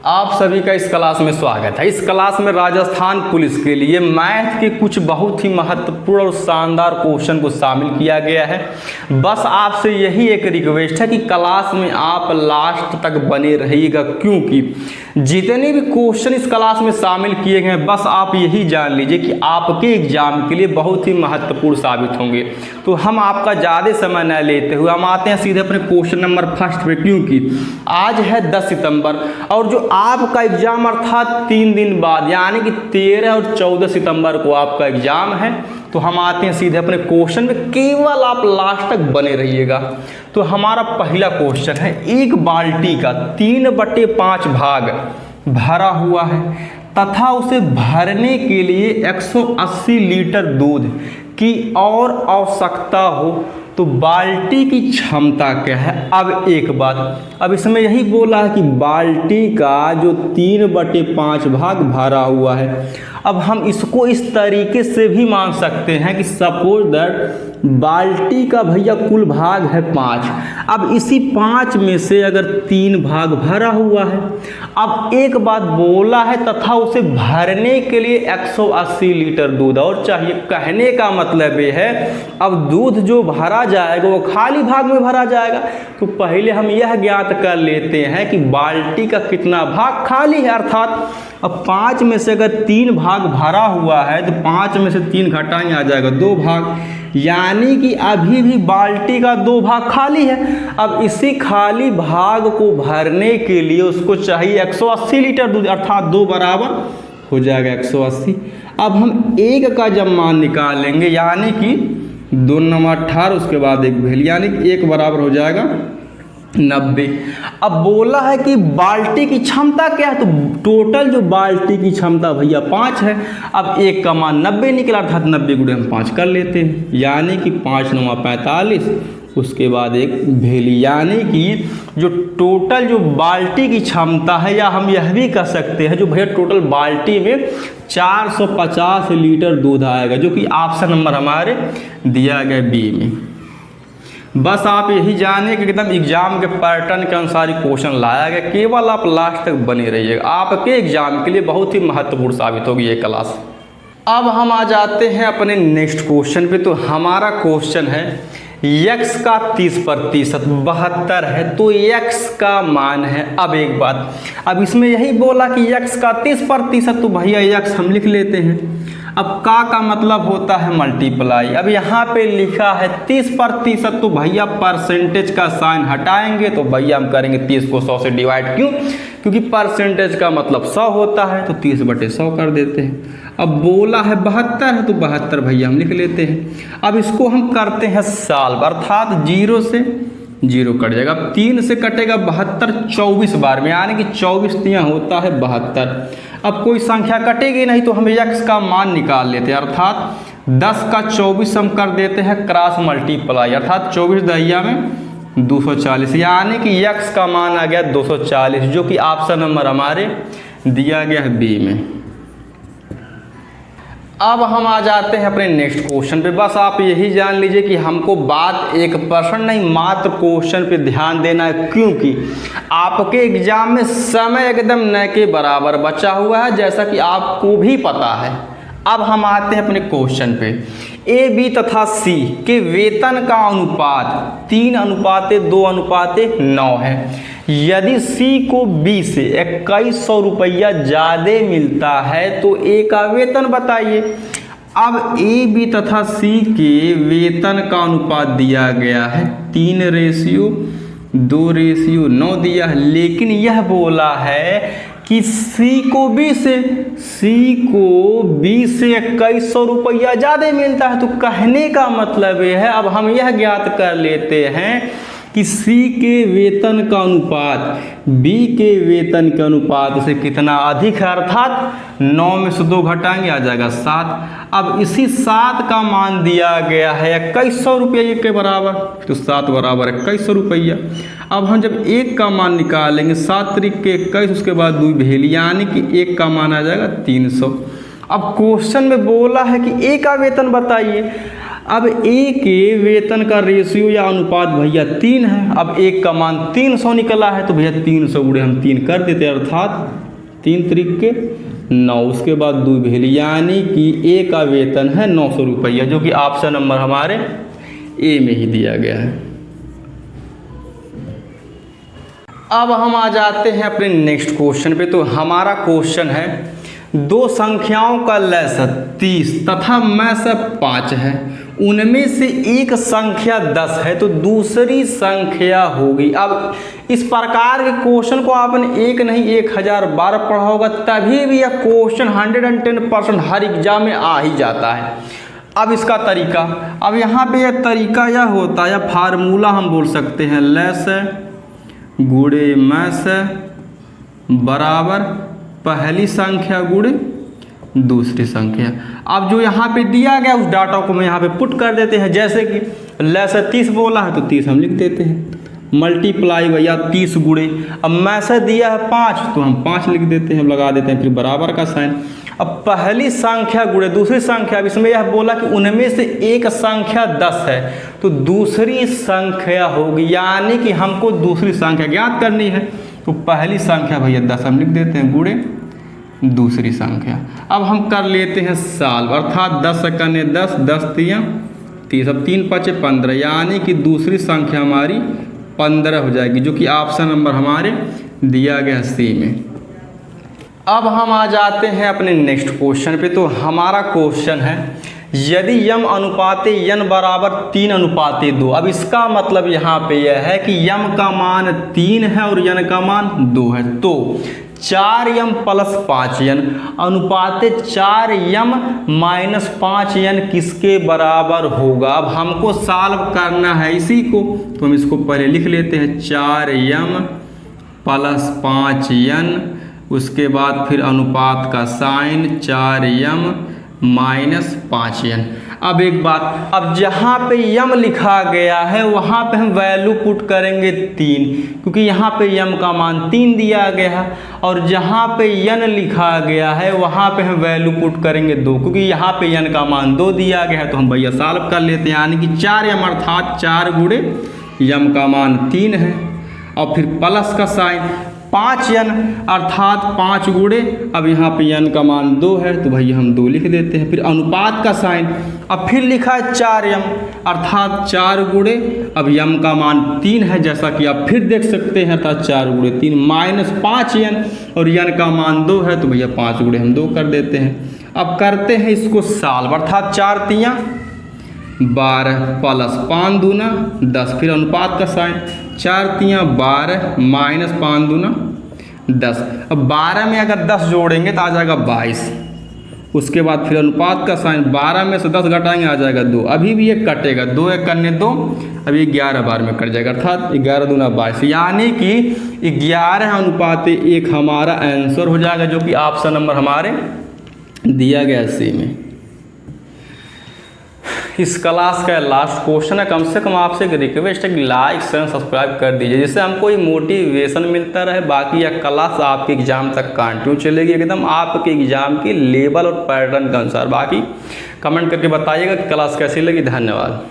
आप सभी का इस क्लास में स्वागत है। इस क्लास में राजस्थान पुलिस के लिए मैथ के कुछ बहुत ही महत्वपूर्ण और शानदार क्वेश्चन को शामिल किया गया है। बस आपसे यही एक रिक्वेस्ट है कि क्लास में आप लास्ट तक बने रहिएगा, क्योंकि जितने भी क्वेश्चन इस क्लास में शामिल किए गए हैं बस आप यही जान लीजिए कि आपके एग्जाम के लिए बहुत ही महत्वपूर्ण साबित होंगे। तो हम आपका ज़्यादा समय न लेते हुए हम आते हैं सीधे अपने क्वेश्चन नंबर फर्स्ट पे, क्योंकि आज है 10 सितंबर और जो आपका एग्जाम अर्थात 3 दिन बाद यानी कि 13 और 14 सितंबर को आपका एग्जाम है। तो हम आते हैं सीधे अपने क्वेश्चन में, केवल आप लास्ट तक बने रहिएगा। तो हमारा पहला क्वेश्चन है, एक बाल्टी का 3/5 भाग भरा हुआ है तथा उसे भरने के लिए 180 लीटर दूध की और आवश्यकता हो तो बाल्टी की क्षमता क्या है। अब एक बात, अब इसमें यही बोला है कि बाल्टी का जो 3/5 भाग भरा हुआ है। अब हम इसको इस तरीके से भी मान सकते हैं कि सपोज दैट बाल्टी का भैया कुल भाग है 5। अब इसी 5 में से अगर 3 भाग भरा हुआ है, अब एक बात बोला है तथा उसे भरने के लिए 180 लीटर दूध और चाहिए। कहने का मतलब ये है, अब दूध जो भरा जाएगा वो खाली भाग में भरा जाएगा। तो पहले हम यह ज्ञात कर लेते हैं कि बाल्टी का कितना भाग खाली है, अर्थात अब 5 में से अगर 3 भाग भरा हुआ है तो 5 में से 3 घटाएंगे आ जाएगा 2 भाग, यानी कि अभी भी बाल्टी का 2 भाग खाली है। अब इसी खाली भाग को भरने के लिए उसको चाहिए 180 लीटर दूध, अर्थात 2 बराबर हो जाएगा 180। अब हम एक का जब मान निकालेंगे यानी कि 2 9 18, उसके बाद एक वैल्यू यानी कि 1 बराबर हो जाएगा 90। अब बोला है कि बाल्टी की क्षमता क्या है, तो टोटल जो बाल्टी की क्षमता भैया 5 है। अब एक का मान 90 निकला, अर्थात 90 गुणे हम 5 कर लेते हैं, यानी कि 5 9 45, उसके बाद एक वैल्यू, यानी कि जो टोटल जो बाल्टी की क्षमता है, या हम यह भी कह सकते हैं जो भैया टोटल बाल्टी में 450 लीटर दूध आएगा, जो कि ऑप्शन नंबर हमारे दिया गया बी में। बस आप यही जानिए कि एकदम एग्जाम के पैटर्न के अनुसार ही क्वेश्चन लाया गया, केवल आप लास्ट तक बने रहिएगा, आपके एग्जाम के लिए बहुत ही महत्वपूर्ण साबित होगी ये क्लास। अब हम आ जाते हैं अपने नेक्स्ट क्वेश्चन पे। तो हमारा क्वेश्चन है, x का 30% 72 है तो x का मान है। अब एक बात, अब इसमें यही बोला कि x का 30%, तो भैया x हम लिख लेते हैं। अब का मतलब होता है मल्टीप्लाई। अब यहाँ पे लिखा है 30%, तो भैया परसेंटेज का साइन हटाएंगे तो भैया हम करेंगे 30 को 100 से डिवाइड। क्यों? क्योंकि परसेंटेज का मतलब 100 होता है, तो 30/100 कर देते हैं। अब बोला है 72 है तो 72 भैया हम लिख लेते हैं। अब इसको हम करते हैं सॉल्व, अर्थात 0 से 0 कट जाएगा। अब 3 से कटेगा 72 24 बार में, यानी कि 24 तिया होता है 72। अब कोई संख्या कटेगी नहीं तो हम x का मान निकाल लेते हैं, अर्थात 10 का 24 हम कर देते हैं क्रॉस मल्टीप्लाई, अर्थात 24 दहिया में 240, यानी कि x का मान आ गया 240, जो कि ऑप्शन नंबर हमारे दिया गया है बी में। अब हम आ जाते हैं अपने नेक्स्ट क्वेश्चन पे। बस आप यही जान लीजिए कि हमको बात 1% नहीं मात्र क्वेश्चन पे ध्यान देना है, क्योंकि आपके एग्जाम में समय एकदम न के बराबर बचा हुआ है, जैसा कि आपको भी पता है। अब हम आते हैं अपने क्वेश्चन पे। ए बी तथा सी के वेतन का अनुपात 3:2:9 है। यदि सी को बी से 2100 रुपया ज़्यादा मिलता है तो ए का वेतन बताइए। अब ए बी तथा सी के वेतन का अनुपात दिया गया है 3:2:9 दिया है, लेकिन यह बोला है कि सी को बी से 2100 रुपया ज़्यादा मिलता है। तो कहने का मतलब ये है, अब हम यह ज्ञात कर लेते हैं कि सी के वेतन का अनुपात बी के वेतन के अनुपात से कितना अधिक है, अर्थात 9 में से 2 घटाएंगे आ जाएगा 7। अब इसी 7 का मान दिया गया है 2100 रुपये के बराबर, तो 7 बराबर 2100 रुपया। अब हम जब 1 का मान निकालेंगे 7 त्रिक के 21, उसके बाद 2 भेल, यानी कि 1 का मान आ जाएगा 300। अब क्वेश्चन में बोला है कि ए का वेतन बताइए। अब ए के वेतन का रेशियो या अनुपात भैया 3 है। अब एक का मान 300 निकला है तो भैया 300 गुणे हम 3 कर देते, अर्थात 3 त्रिक 9, उसके बाद 2 भेली, यानी कि ए का वेतन है 900 रुपया, जो कि ऑप्शन नंबर हमारे ए में ही दिया गया है। अब हम आ जाते हैं अपने नेक्स्ट क्वेश्चन पे। तो हमारा क्वेश्चन है, दो संख्याओं का लसअ 30 तथा मसअ 5 है, उनमें से एक संख्या 10 है तो दूसरी संख्या होगी। अब इस प्रकार के क्वेश्चन को आपने एक नहीं 1000 बार पढ़ा होगा, तभी भी यह क्वेश्चन 110% हर एग्जाम में आ ही जाता है। अब इसका तरीका, अब यहाँ पे यह तरीका यह होता है, या फार्मूला हम बोल सकते हैं, लसअ गुणे मसअ बराबर पहली संख्या गुणे दूसरी संख्या। अब जो यहाँ पे दिया गया उस डाटा को मैं यहाँ पे पुट कर देते हैं। जैसे कि लसअ 30 बोला है तो 30 हम लिख देते हैं, मल्टीप्लाई भैया 30 गुणे। अब मसअ दिया है 5 तो हम 5 लिख देते हैं, लगा देते हैं फिर बराबर का साइन। अब पहली संख्या गुणे दूसरी संख्या, अब इसमें यह बोला कि उनमें से एक संख्या 10 है तो दूसरी संख्या होगी, यानी कि हमको दूसरी संख्या ज्ञात करनी है। तो पहली संख्या भैया 10 हम लिख देते हैं गुणे दूसरी संख्या। अब हम कर लेते हैं सॉल्व, अर्थात 10 कने 10, 10 तिया 30, अब 3 5 15, यानी कि दूसरी संख्या हमारी 15 हो जाएगी, जो कि ऑप्शन नंबर हमारे दिया गया सी में। अब हम आ जाते हैं अपने नेक्स्ट क्वेश्चन पे। तो हमारा क्वेश्चन है, यदि यम अनुपाते यन बराबर 3:2। अब इसका मतलब यहाँ पे यह है कि यम का मान 3 है और यन का मान 2 है, तो 4m + 5n अनुपाते 4m - 5n किसके बराबर होगा। अब हमको सॉल्व करना है इसी को, तो हम इसको पहले लिख लेते हैं, 4m + 5n, उसके बाद फिर अनुपात का साइन 4m - 5n। अब एक बात, अब जहाँ पे यम लिखा गया है वहाँ पे हम वैल्यू पुट करेंगे 3, क्योंकि यहाँ पे यम का मान 3 दिया गया है, और जहाँ पे यन लिखा गया है वहाँ पे हम वैल्यू पुट करेंगे 2, क्योंकि यहाँ पे यन का मान 2 दिया गया है। तो हम भैया सॉल्व कर लेते हैं, यानी कि 4m अर्थात 4 गुणे यम का मान 3 है, और फिर प्लस का साइन 5n अर्थात 5 गुणे, अब यहाँ पे n का मान 2 है तो भैया हम 2 लिख देते हैं, फिर अनुपात का साइन, अब फिर लिखा है 4m अर्थात 4 गुणे, अब m का मान 3 है जैसा कि आप फिर देख सकते हैं, अर्थात 4 गुणे 3 - 5n, और n का मान 2 है तो भैया 5 गुणे हम 2 कर देते हैं। अब करते हैं इसको सॉल्व, अर्थात 4 तिया 12 + 5 दूना 10, फिर अनुपात का साइन 4 तिया 12 - 5 दूना 10। अब 12 में अगर 10 जोड़ेंगे तो आ जाएगा 22, उसके बाद फिर अनुपात का साइन 12 में से 10 घटाएंगे आ जाएगा 2, अभी भी ये कटेगा, 2 1 करने 2, अभी 11 बार में कट जाएगा, अर्थात 11 दूना 22, यानी कि 11:1 हमारा आंसर हो जाएगा, जो कि ऑप्शन नंबर हमारे दिया गया सी में। इस क्लास का लास्ट क्वेश्चन है, कम से कम आपसे एक रिक्वेस्ट है कि लाइक शेयर सब्सक्राइब कर दीजिए, जिससे हमको ये मोटिवेशन मिलता रहे। बाकी यह क्लास आपके एग्ज़ाम तक कंटिन्यू चलेगी, एकदम आपके एग्ज़ाम के लेवल और पैटर्न के अनुसार। बाकी कमेंट करके बताइएगा कि क्लास कैसी लगी। धन्यवाद।